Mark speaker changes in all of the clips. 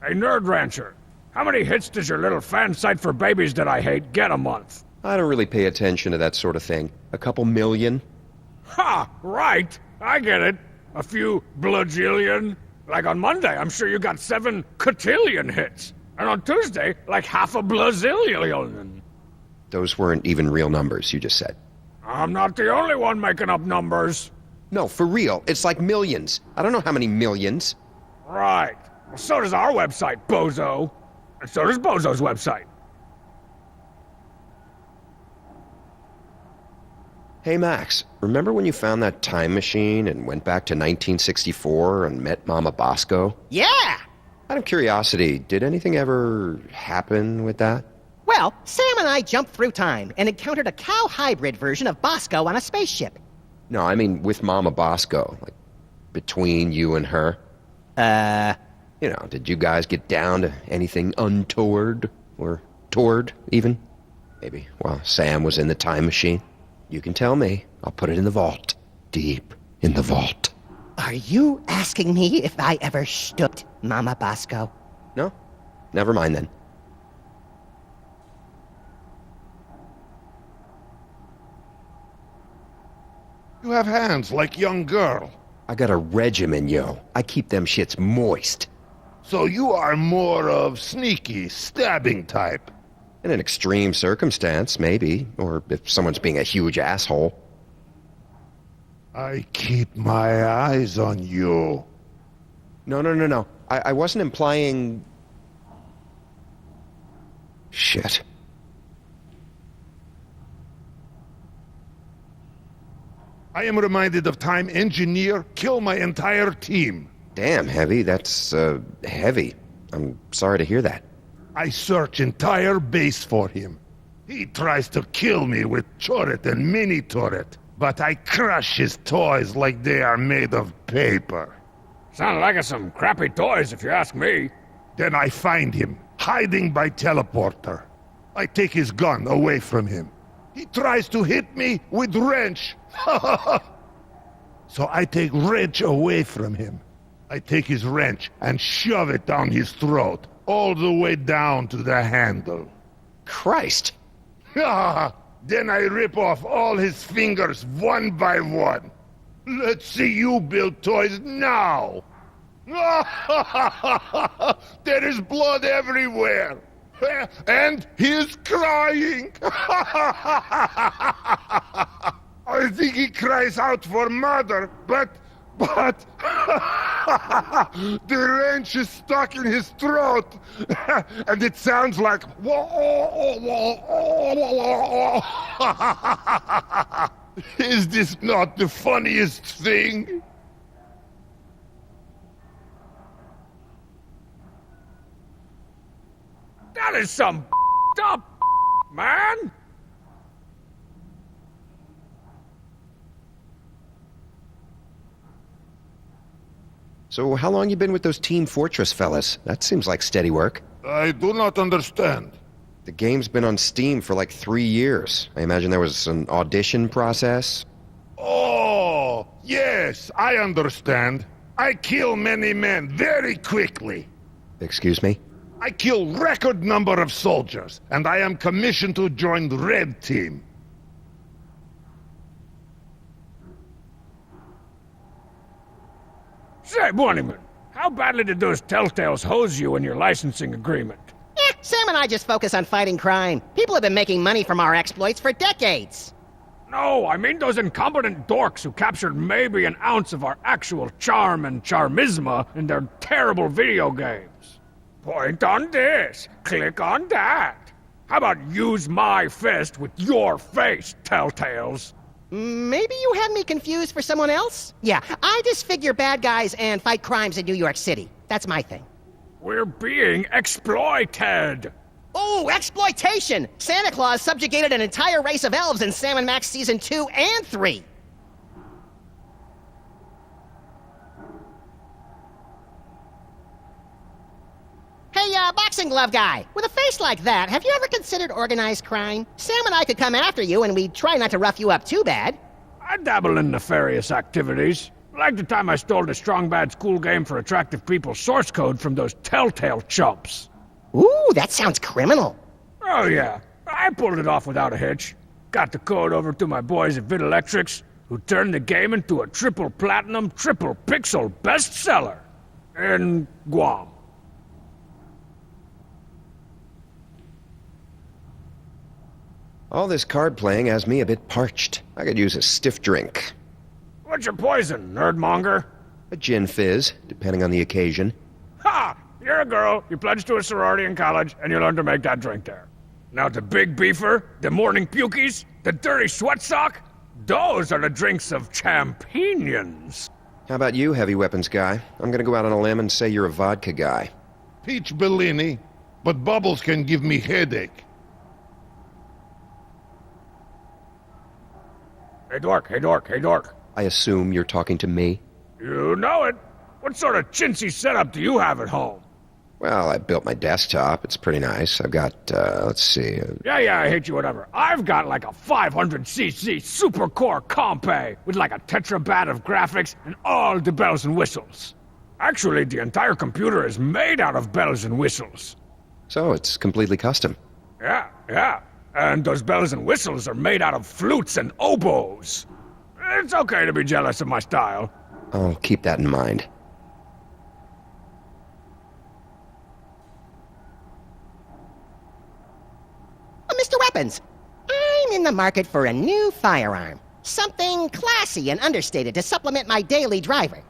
Speaker 1: Hey, Nerd Rancher, how many hits does your little fan site for babies that I hate get a month?
Speaker 2: I don't really pay attention to that sort of thing. A couple million?
Speaker 1: Ha! Right! I get it. A few blajillion. Like on Monday, I'm sure you got 7 cotillion hits. And on Tuesday, like half a blazillion.
Speaker 2: Those weren't even real numbers, you just said.
Speaker 1: I'm not the only one making up numbers.
Speaker 2: No, for real. It's like millions. I don't know how many millions.
Speaker 1: Right. Well, so does our website, bozo. And so does Bozo's website.
Speaker 2: Hey, Max, remember when you found that time machine and went back to 1964 and met Mama Bosco?
Speaker 3: Yeah!
Speaker 2: Out of curiosity, did anything ever happen with that?
Speaker 3: Well, Sam and I jumped through time and encountered a cow hybrid version of Bosco on a spaceship.
Speaker 2: No, I mean with Mama Bosco, like between you and her. You know, did you guys get down to anything untoward? Or toward, even? Maybe while Sam was in the time machine? You can tell me. I'll put it in the vault. Deep in the vault.
Speaker 3: Are you asking me if I ever stooped Mama Bosco?
Speaker 2: No? Never mind then.
Speaker 4: You have hands like young girl.
Speaker 2: I got a regimen, yo. I keep them shits moist.
Speaker 4: So you are more of sneaky, stabbing type.
Speaker 2: In an extreme circumstance, maybe. Or if someone's being a huge asshole.
Speaker 4: I keep my eyes on you.
Speaker 2: No. I wasn't implying... Shit.
Speaker 4: I am reminded of time engineer kill my entire team.
Speaker 2: Damn, Heavy. That's, heavy. I'm sorry to hear that.
Speaker 4: I search entire base for him. He tries to kill me with turret and mini turret, but I crush his toys like they are made of paper.
Speaker 1: Sound like some crappy toys, if you ask me.
Speaker 4: Then I find him, hiding by teleporter. I take his gun away from him. He tries to hit me with wrench. So I take wrench away from him. I take his wrench and shove it down his throat, all the way down to the handle.
Speaker 2: Christ!
Speaker 4: Then I rip off all his fingers one by one. Let's see you build toys now! There is blood everywhere! And he's crying! I think he cries out for mother, but the wrench is stuck in his throat, and it sounds like... Is this not the funniest thing?
Speaker 1: That is some up, man!
Speaker 2: So how long you been with those Team Fortress fellas? That seems like steady work.
Speaker 4: I do not understand.
Speaker 2: The game's been on Steam for like 3 years. I imagine there was an audition process.
Speaker 4: Oh, yes, I understand. I kill many men very quickly.
Speaker 2: Excuse me?
Speaker 4: I kill record number of soldiers, and I am commissioned to join the Red Team.
Speaker 1: Say, Bunnyman, how badly did those Telltales hose you in your licensing agreement?
Speaker 3: Sam and I just focus on fighting crime. People have been making money from our exploits for decades.
Speaker 1: No, I mean those incompetent dorks who captured maybe an ounce of our actual charm and charmisma in their terrible video games. Point on this, click on that. How about use my fist with your face, Telltales?
Speaker 3: Maybe you had me confused for someone else? Yeah, I disfigure bad guys and fight crimes in New York City. That's my thing.
Speaker 1: We're being exploited!
Speaker 3: Oh, exploitation! Santa Claus subjugated an entire race of elves in Sam & Max Season 2 and 3. Hey, boxing glove guy, with a face like that, have you ever considered organized crime? Sam and I could come after you, and we'd try not to rough you up too bad.
Speaker 1: I dabble in nefarious activities, Like the time I stole the Strong Bad School game for attractive people's source code from those telltale chumps.
Speaker 3: Ooh, that sounds criminal.
Speaker 1: Oh yeah, I pulled it off without a hitch. Got the code over to my boys at Vidalectrics, who turned the game into a triple platinum, triple pixel bestseller. In Guam.
Speaker 2: All this card playing has me a bit parched. I could use a stiff drink.
Speaker 1: What's your poison, nerdmonger?
Speaker 2: A gin fizz, depending on the occasion.
Speaker 1: Ha! You're a girl, you pledged to a sorority in college, and you learned to make that drink there. Now the big beefer, the morning pukies, the dirty sweat sock, those are the drinks of champions.
Speaker 2: How about you, heavy weapons guy? I'm gonna go out on a limb and say you're a vodka guy.
Speaker 4: Peach Bellini, but bubbles can give me headache.
Speaker 1: Hey dork, hey dork, hey dork.
Speaker 2: I assume you're talking to me?
Speaker 1: You know it. What sort of chintzy setup do you have at home?
Speaker 2: Well, I built my desktop. It's pretty nice. I've got, let's see...
Speaker 1: Yeah, I hate you, whatever. I've got like a 500cc super core compe with like a tetrabat of graphics and all the bells and whistles. Actually, the entire computer is made out of bells and whistles.
Speaker 2: So, it's completely custom.
Speaker 1: Yeah. And those bells and whistles are made out of flutes and oboes. It's okay to be jealous of my style.
Speaker 2: I'll keep that in mind.
Speaker 3: Mr. Weapons, I'm in the market for a new firearm. Something classy and understated to supplement my daily driver.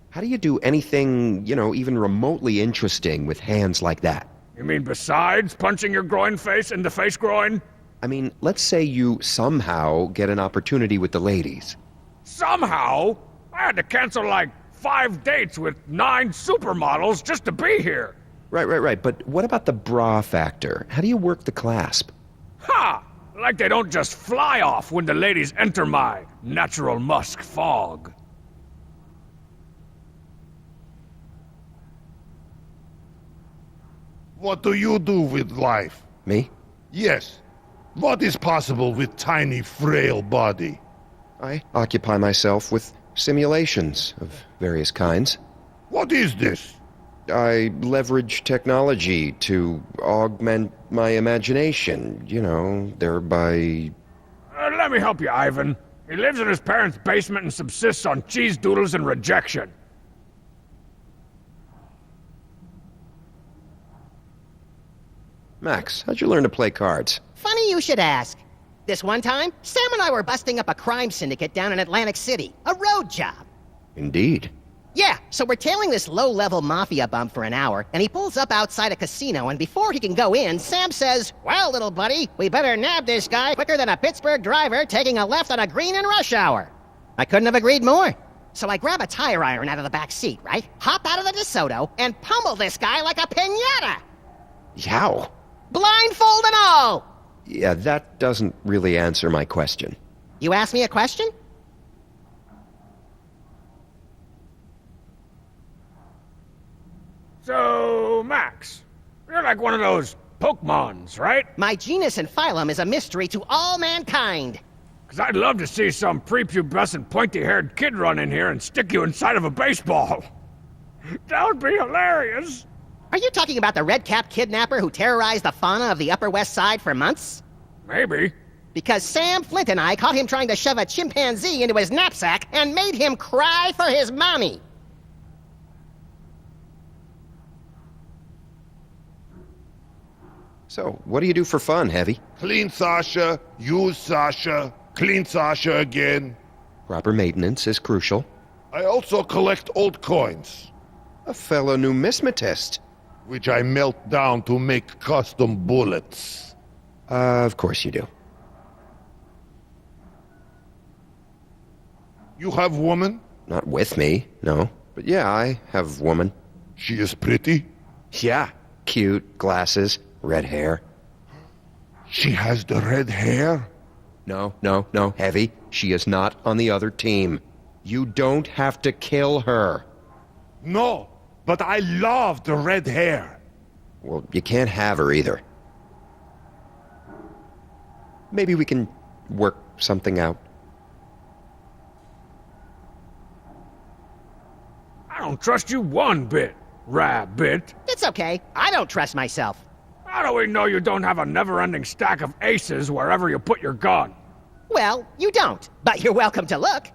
Speaker 2: How do you do anything, even remotely interesting with hands like that?
Speaker 1: You mean besides punching your groin face in the face groin?
Speaker 2: I mean, let's say you somehow get an opportunity with the ladies.
Speaker 1: Somehow? I had to cancel like 5 dates with 9 supermodels just to be here.
Speaker 2: Right. But what about the bra factor? How do you work the clasp?
Speaker 1: Ha! Like they don't just fly off when the ladies enter my natural musk fog.
Speaker 4: What do you do with life?
Speaker 2: Me?
Speaker 4: Yes. What is possible with tiny, frail body?
Speaker 2: I occupy myself with simulations of various kinds.
Speaker 4: What is this?
Speaker 2: I leverage technology to augment my imagination, thereby...
Speaker 1: Let me help you, Ivan. He lives in his parents' basement and subsists on cheese doodles and rejection.
Speaker 2: Max, how'd you learn to play cards?
Speaker 3: Funny you should ask. This one time, Sam and I were busting up a crime syndicate down in Atlantic City. A road job.
Speaker 2: Indeed.
Speaker 3: Yeah, so we're tailing this low-level mafia bum for an hour, and he pulls up outside a casino, and before he can go in, Sam says, "Well, little buddy, we better nab this guy quicker than a Pittsburgh driver taking a left on a green in rush hour." I couldn't have agreed more. So I grab a tire iron out of the back seat, right? Hop out of the DeSoto, and pummel this guy like a piñata!
Speaker 2: Yow.
Speaker 3: Blindfold and all!
Speaker 2: Yeah, that doesn't really answer my question.
Speaker 3: You asked me a question?
Speaker 1: So, Max, you're like one of those Pokemons, right?
Speaker 3: My genus and phylum is a mystery to all mankind.
Speaker 1: Because I'd love to see some prepubescent pointy-haired kid run in here and stick you inside of a baseball. That would be hilarious.
Speaker 3: Are you talking about the red-capped kidnapper who terrorized the fauna of the Upper West Side for months?
Speaker 1: Maybe.
Speaker 3: Because Sam Flint and I caught him trying to shove a chimpanzee into his knapsack and made him cry for his mommy.
Speaker 2: So, what do you do for fun, Heavy?
Speaker 4: Clean Sasha, use Sasha, clean Sasha again.
Speaker 2: Proper maintenance is crucial.
Speaker 4: I also collect old coins,
Speaker 2: A fellow numismatist.
Speaker 4: which I melt down to make custom bullets.
Speaker 2: Of course you do.
Speaker 4: You have woman?
Speaker 2: Not with me, no. But yeah, I have woman.
Speaker 4: She is pretty?
Speaker 2: Yeah. Cute, glasses, red hair.
Speaker 4: She has the red hair?
Speaker 2: No, Heavy. She is not on the other team. You don't have to kill her.
Speaker 4: No, but I love the red hair.
Speaker 2: Well, you can't have her either. Maybe we can work something out?
Speaker 1: I don't trust you one bit, rabbit.
Speaker 3: It's okay. I don't trust myself.
Speaker 1: How do we know you don't have a never-ending stack of aces wherever you put your gun?
Speaker 3: Well, you don't, but you're welcome to look.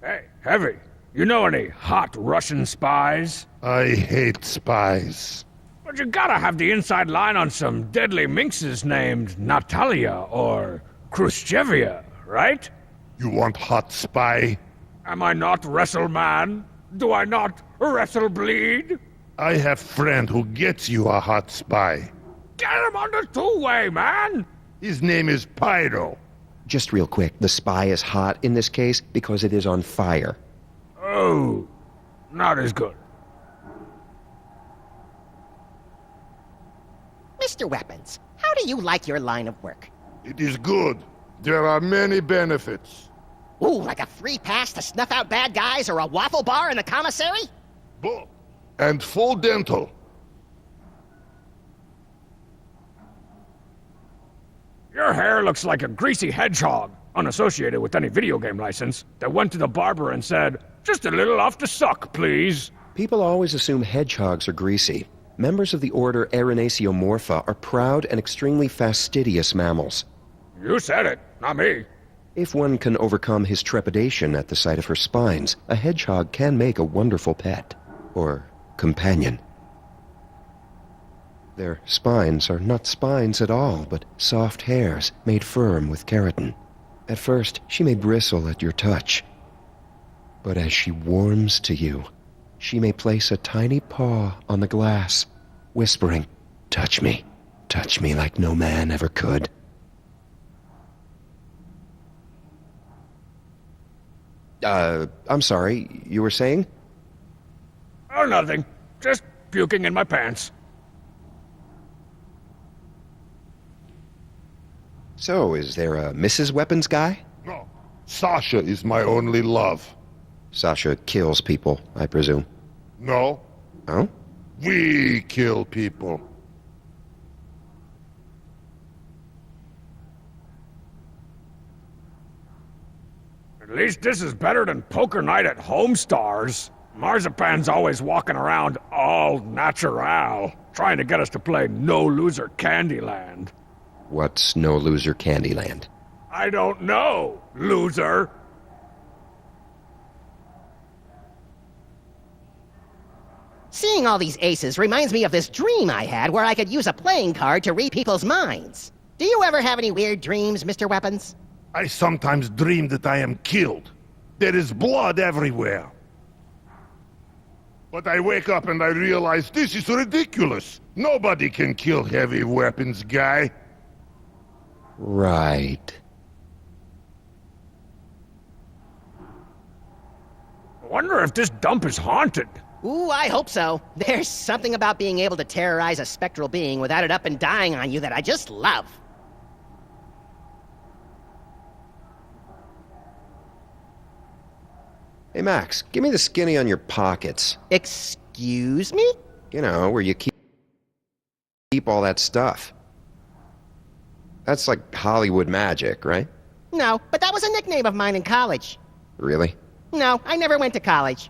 Speaker 1: Hey, Heavy, you know any hot Russian spies?
Speaker 4: I hate spies.
Speaker 1: But you gotta have the inside line on some deadly minxes named Natalia or Khrushchevia, right?
Speaker 4: You want hot spy?
Speaker 1: Am I not WrestleMan? Do I not wrestle bleed?
Speaker 4: I have friend who gets you a hot spy.
Speaker 1: Get him on the two-way, man!
Speaker 4: His name is Pyro.
Speaker 2: Just real quick, the spy is hot in this case because it is on fire.
Speaker 1: Oh, not as good.
Speaker 3: Mr. Weapons, how do you like your line of work?
Speaker 4: It is good. There are many benefits.
Speaker 3: Ooh, like a free pass to snuff out bad guys or a waffle bar in the commissary?
Speaker 4: And full dental.
Speaker 1: Your hair looks like a greasy hedgehog, unassociated with any video game license, that went to the barber and said, "Just a little off the suck, please."
Speaker 2: People always assume hedgehogs are greasy. Members of the order Erinacea are proud and extremely fastidious mammals.
Speaker 1: You said it, not me.
Speaker 2: If one can overcome his trepidation at the sight of her spines, a hedgehog can make a wonderful pet. Or companion. Their spines are not spines at all, but soft hairs made firm with keratin. At first, she may bristle at your touch. But as she warms to you, she may place a tiny paw on the glass, whispering, touch me like no man ever could." I'm sorry, you were saying?
Speaker 1: Oh, nothing. Just puking in my pants.
Speaker 2: So, is there a Mrs. Weapons guy?
Speaker 4: No. Sasha is my only love.
Speaker 2: Sasha kills people, I presume.
Speaker 4: No.
Speaker 2: Oh?
Speaker 4: We kill people.
Speaker 1: At least this is better than poker night at Homestars. Marzipan's always walking around all natural, trying to get us to play No Loser Candyland.
Speaker 2: What's No Loser Candyland?
Speaker 1: I don't know, loser.
Speaker 3: Seeing all these aces reminds me of this dream I had where I could use a playing card to read people's minds. Do you ever have any weird dreams, Mr. Weapons?
Speaker 4: I sometimes dream that I am killed. There is blood everywhere. But I wake up and I realize this is ridiculous. Nobody can kill heavy weapons guy.
Speaker 2: Right.
Speaker 1: I wonder if this dump is haunted.
Speaker 3: Ooh, I hope so. There's something about being able to terrorize a spectral being without it up and dying on you that I just love.
Speaker 2: Hey, Max, give me the skinny on your pockets.
Speaker 3: Excuse me?
Speaker 2: You know, where you keep all that stuff. That's like Hollywood magic, right?
Speaker 3: No, but that was a nickname of mine in college.
Speaker 2: Really?
Speaker 3: No, I never went to college.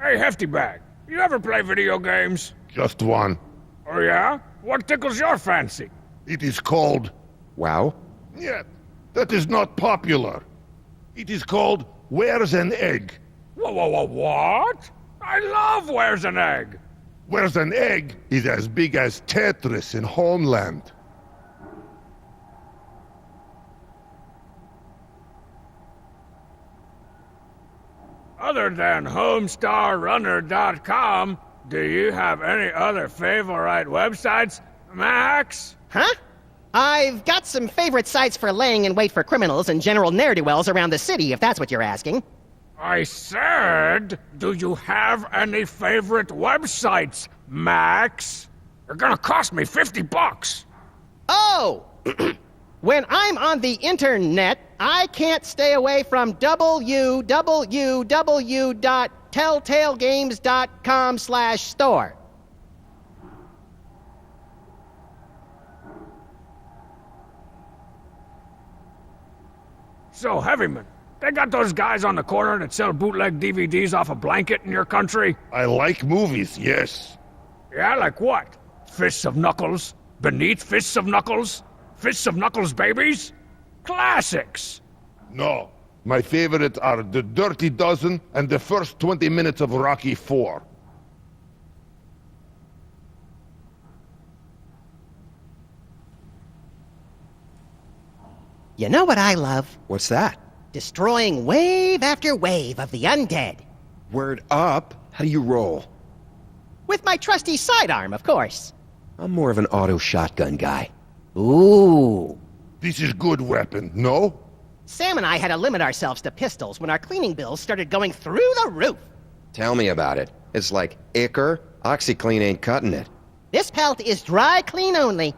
Speaker 1: Hey, Hefty Bag, you ever play video games?
Speaker 4: Just one.
Speaker 1: Oh yeah? What tickles your fancy?
Speaker 4: It is called...
Speaker 2: Wow.
Speaker 4: Yeah, that is not popular. It is called Where's an Egg?
Speaker 1: Whoa, what? I love Where's an Egg?
Speaker 4: Where's an Egg is as big as Tetris in Homeland.
Speaker 1: Other than HomestarRunner.com, do you have any other favorite websites, Max?
Speaker 3: Huh? I've got some favorite sites for laying in wait for criminals and general ne'er-do-wells around the city, if that's what you're asking.
Speaker 1: I said, do you have any favorite websites, Max? They're gonna cost me $50.
Speaker 3: Oh! When I'm on the internet, I can't stay away from www.telltalegames.com/store.
Speaker 1: So, Heavyman, they got those guys on the corner that sell bootleg DVDs off a blanket in your country?
Speaker 4: I like movies, yes.
Speaker 1: Yeah, like what? Fists of Knuckles? Beneath Fists of Knuckles? Fists of Knuckles babies? Classics!
Speaker 4: No. My favorite are The Dirty Dozen and the first 20 minutes of Rocky IV.
Speaker 3: You know what I love?
Speaker 2: What's that?
Speaker 3: Destroying wave after wave of the undead.
Speaker 2: Word up. How do you roll?
Speaker 3: With my trusty sidearm, of course.
Speaker 2: I'm more of an auto shotgun guy.
Speaker 3: Ooh.
Speaker 4: This is good weapon, no?
Speaker 3: Sam and I had to limit ourselves to pistols when our cleaning bills started going through the roof.
Speaker 2: Tell me about it. It's like Icker. OxyClean ain't cutting it.
Speaker 3: This pelt is dry clean only.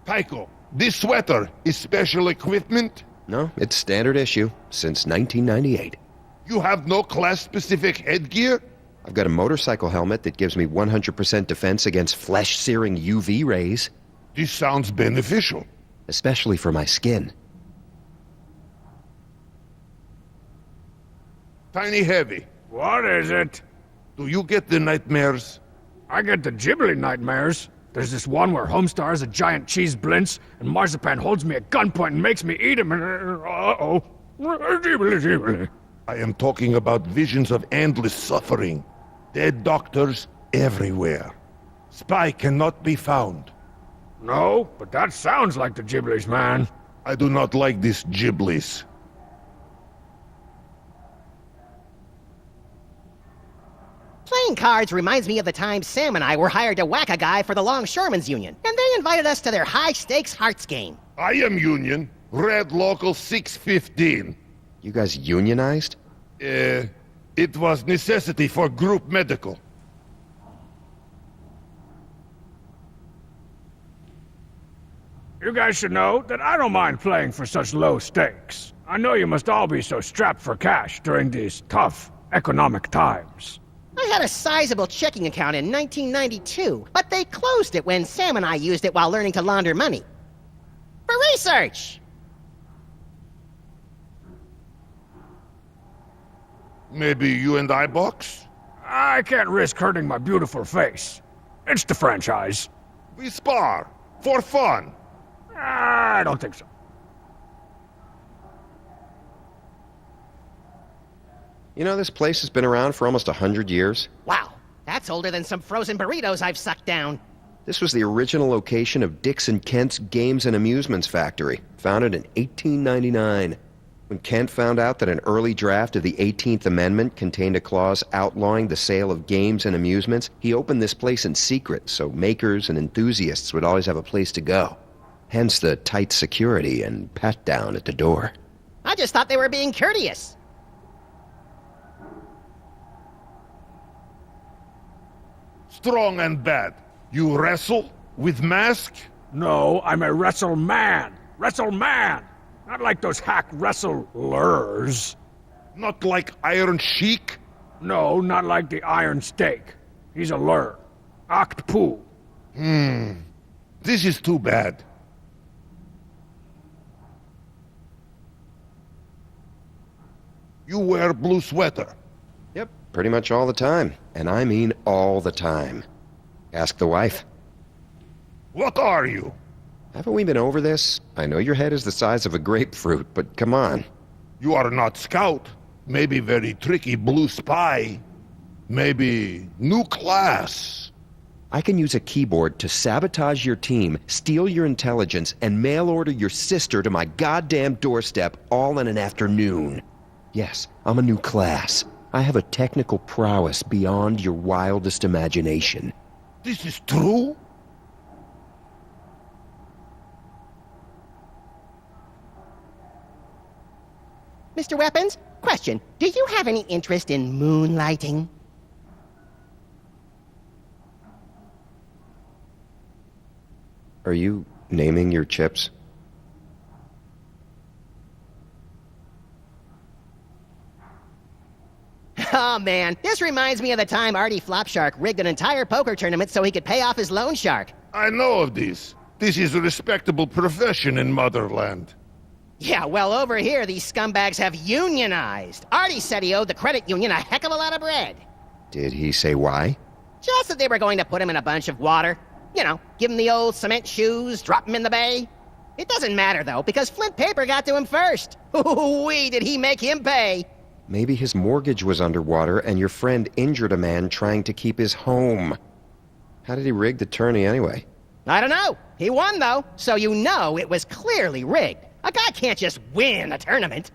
Speaker 4: Tycho, this sweater is special equipment?
Speaker 2: No, it's standard issue since 1998.
Speaker 4: You have no class-specific headgear?
Speaker 2: I've got a motorcycle helmet that gives me 100% defense against flesh-searing UV rays.
Speaker 4: This sounds beneficial.
Speaker 2: Especially for my skin.
Speaker 4: Tiny Heavy,
Speaker 1: What is it?
Speaker 4: do you get the nightmares?
Speaker 1: I get the Ghibli nightmares. There's this one where Homestar is a giant cheese blintz, and Marzipan holds me at gunpoint and makes me eat him, and uh-oh. Ghibli, Ghibli.
Speaker 4: I am talking about visions of endless suffering. Dead doctors everywhere. Spy cannot be found.
Speaker 1: No, but that sounds like the Ghiblis, man.
Speaker 4: I do not like this Ghiblis.
Speaker 3: Playing cards reminds me of the time Sam and I were hired to whack a guy for the Longshoremen's Union, and they invited us to their high-stakes hearts game.
Speaker 4: I am Union. Red Local 615.
Speaker 2: You guys unionized?
Speaker 4: It was necessity for group medical.
Speaker 1: You guys should know that I don't mind playing for such low stakes. I know you must all be so strapped for cash during these tough economic times.
Speaker 3: I had a sizable checking account in 1992, but they closed it when Sam and I used it while learning to launder money. For research!
Speaker 4: Maybe you and I box?
Speaker 1: I can't risk hurting my beautiful face. It's the franchise.
Speaker 4: We spar. For fun.
Speaker 1: I don't think so.
Speaker 2: You know, this place has been around for almost 100 years.
Speaker 3: Wow, that's older than some frozen burritos I've sucked down.
Speaker 2: This was the original location of Dixon Kent's Games and Amusements Factory, founded in 1899. When Kent found out that an early draft of the 18th Amendment contained a clause outlawing the sale of games and amusements, he opened this place in secret so makers and enthusiasts would always have a place to go. Hence the tight security and pat-down at the door.
Speaker 3: I just thought they were being courteous.
Speaker 4: Strong and bad. You wrestle? With mask?
Speaker 1: No, I'm a wrestle man. Wrestle man! Not like those hack wrestlers.
Speaker 4: Not like Iron Sheik?
Speaker 1: No, not like the Iron Steak. He's a lure. Oct Poo.
Speaker 4: This is too bad. You wear blue sweater.
Speaker 2: Yep, pretty much all the time. And I mean all the time. Ask the wife.
Speaker 4: What are you?
Speaker 2: Haven't we been over this? I know your head is the size of a grapefruit, but come on.
Speaker 4: You are not scout. Maybe very tricky blue spy. Maybe new class.
Speaker 2: I can use a keyboard to sabotage your team, steal your intelligence, and mail order your sister to my goddamn doorstep all in an afternoon. Yes, I'm a new class. I have a technical prowess beyond your wildest imagination.
Speaker 4: This is true?
Speaker 3: Mr. Weapons, question. Do you have any interest in moonlighting?
Speaker 2: Are you naming your chips?
Speaker 3: Oh man, this reminds me of the time Artie Flopshark rigged an entire poker tournament so he could pay off his loan shark.
Speaker 4: I know of this. This is a respectable profession in Motherland.
Speaker 3: Yeah, well, over here, these scumbags have unionized. Artie said he owed the credit union a heck of a lot of bread.
Speaker 2: Did he say why?
Speaker 3: Just that they were going to put him in a bunch of water. You know, give him the old cement shoes, drop him in the bay. It doesn't matter, though, because Flint Paper got to him first. Ooh-wee, did he make him pay.
Speaker 2: Maybe his mortgage was underwater and your friend injured a man trying to keep his home. How did he rig the tourney anyway?
Speaker 3: I don't know. He won, though, so you know it was clearly rigged. A guy can't just win a tournament.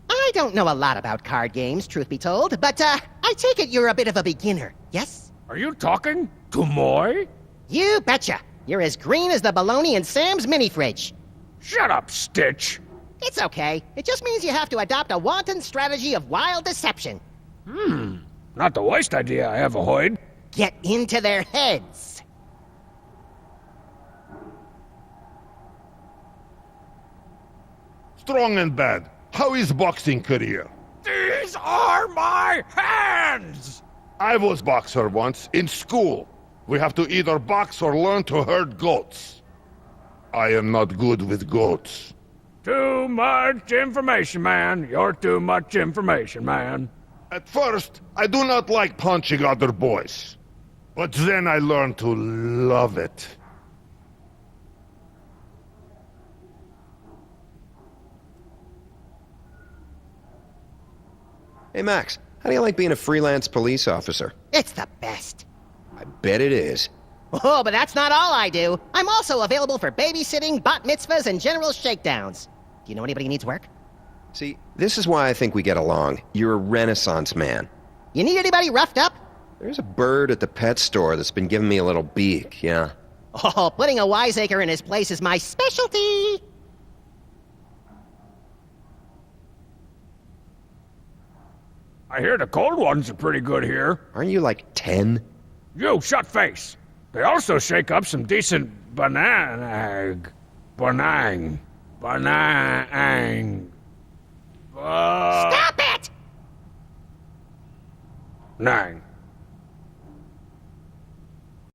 Speaker 3: I don't know a lot about card games, truth be told, but, I take it you're a bit of a beginner, yes?
Speaker 1: Are you talking to Moy?
Speaker 3: You betcha. You're as green as the bologna in Sam's mini-fridge.
Speaker 1: Shut up, Stitch.
Speaker 3: It's okay. It just means you have to adopt a wanton strategy of wild deception.
Speaker 1: Not the worst idea I ever heard.
Speaker 3: Get into their heads.
Speaker 4: Strong and bad. How is boxing career?
Speaker 1: These are my hands!
Speaker 4: I was boxer once, in school. We have to either box or learn to herd goats. I am not good with goats.
Speaker 1: Too much information, man. You're too much information, man.
Speaker 4: At first, I do not like punching other boys. But then I learned to love it.
Speaker 2: Hey, Max, how do you like being a freelance police officer?
Speaker 3: It's the best.
Speaker 2: I bet it is.
Speaker 3: Oh, but that's not all I do. I'm also available for babysitting, bat mitzvahs, and general shakedowns. Do you know anybody who needs work?
Speaker 2: See, this is why I think we get along. You're a Renaissance man.
Speaker 3: You need anybody roughed up?
Speaker 2: There's a bird at the pet store that's been giving me a little beak, yeah.
Speaker 3: Oh, putting a wiseacre in his place is my specialty.
Speaker 1: I hear the cold ones are pretty good here.
Speaker 2: Aren't you like 10?
Speaker 1: You, shut face. They also shake up some decent Banaang.
Speaker 3: Stop it!
Speaker 1: Nang.